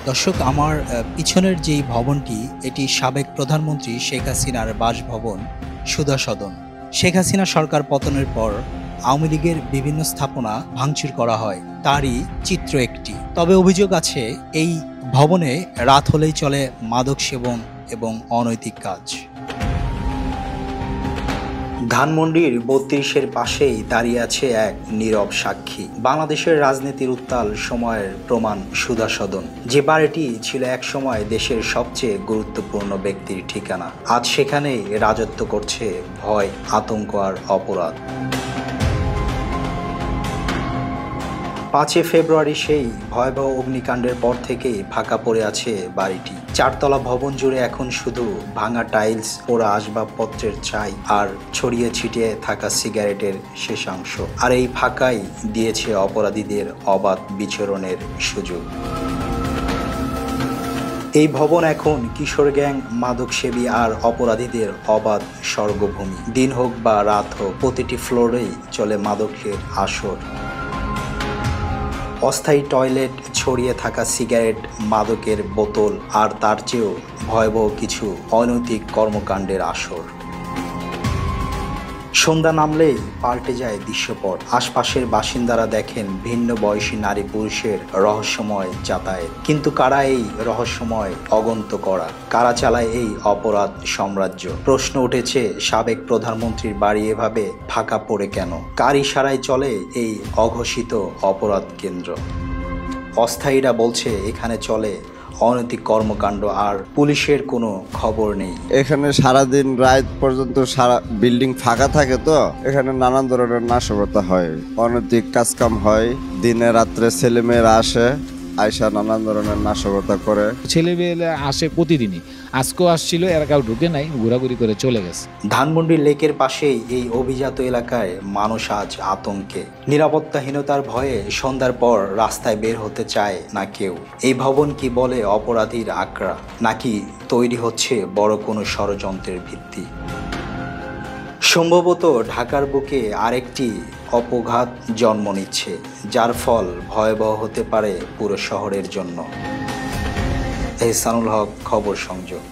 দর্শক, আমার পিছনের যেই ভবনটি, এটি সাবেক প্রধানমন্ত্রী শেখ হাসিনার বাসভবন সুধা সদন। শেখ হাসিনা সরকার পতনের পর আওয়ামী লীগের বিভিন্ন স্থাপনা ভাঙচুর করা হয়, তারই চিত্র একটি। তবে অভিযোগ আছে এই ভবনে রাত হলেই চলে মাদক সেবন এবং অনৈতিক কাজ। ধানমন্ডির ৩২-এর পাশেই দাঁড়িয়ে আছে এক নীরব সাক্ষী, বাংলাদেশের রাজনীতির উত্তাল সময়ের প্রমাণ সুধা সদন। যে বাড়িটি ছিল এক সময় দেশের সবচেয়ে গুরুত্বপূর্ণ ব্যক্তির ঠিকানা, আজ সেখানেই রাজত্ব করছে ভয়, আতঙ্ক আর অপরাধ। ৫ ফেব্রুয়ারি সেই ভয়াবহ অগ্নিকাণ্ডের পর থেকেই ফাঁকা পড়ে আছে বাড়িটি। ৪ তলা ভবন জুড়ে এখন শুধু ভাঙা টাইলস, পোড়া আসবাবপত্রের ছাই আর ছড়িয়ে ছিটিয়ে থাকা সিগারেটের শেষাংশ। আর এই ফাঁকাই দিয়েছে অপরাধীদের অবাধ বিচরণের সুযোগ। এই ভবন এখন কিশোর গ্যাং, মাদকসেবী আর অপরাধীদের অবাধ স্বর্গভূমি। দিন হোক বা রাত হোক, প্রতিটি ফ্লোরেই চলে মাদকের আসর। অস্থায়ী টয়লেট, ছড়িয়ে থাকা সিগারেট, মাদকের বোতল আর তার চেয়েও ভয়াবহ কিছু অনৈতিক কর্মকাণ্ডের আসর। সন্ধ্যা নামলেই পাল্টে যায় দৃশ্যপট। আশপাশের বাসিন্দারা দেখেন ভিন্ন বয়সী নারী পুরুষের রহস্যময় যাতায়াত। কিন্তু কারা এই রহস্যময় অগন্ত করা? কারা চালায় এই অপরাধ সাম্রাজ্য? প্রশ্ন উঠেছে, সাবেক প্রধানমন্ত্রীর বাড়ি এভাবে ফাঁকা পড়ে কেন? কার ইশারায় চলে এই অঘোষিত অপরাধ কেন্দ্র? অস্থায়ীরা বলছে এখানে চলে অনৈতিক কর্মকাণ্ড আর পুলিশের কোনো খবর নেই। এখানে সারাদিন রাত পর্যন্ত সারা বিল্ডিং ফাঁকা থাকে, তো এখানে নানান ধরনের নাশকতা হয়, অনৈতিক কাজকাম হয়। দিনে রাত্রে ছেলেমেয়েরা আসে, আয়সা নানান ধরনের নাশকতা করে। ছেলেমেয়েরা আসে প্রতিদিনই, আজকেও আসছিল, এরা কেউ ঢুকে নাই, ঘোরাঘুরি করে চলে গেছে। ধানমন্ডি লেকের পাশেই এই অভিজাত এলাকায় মানুষ আজ আতঙ্কে। নিরাপত্তাহীনতার ভয়ে সন্ধ্যার পর রাস্তায় বের হতে চায় না কেউ। এই ভবন কি বলে অপরাধীর আখড়া, নাকি তৈরি হচ্ছে বড় কোনো ষড়যন্ত্রের ভিত্তি? সম্ভবত ঢাকার বুকে আরেকটি অপঘাত জন্ম নিচ্ছে, যার ফল ভয়াবহ হতে পারে পুরো শহরের জন্য। এহসানুল হক, খবর সংযোগ।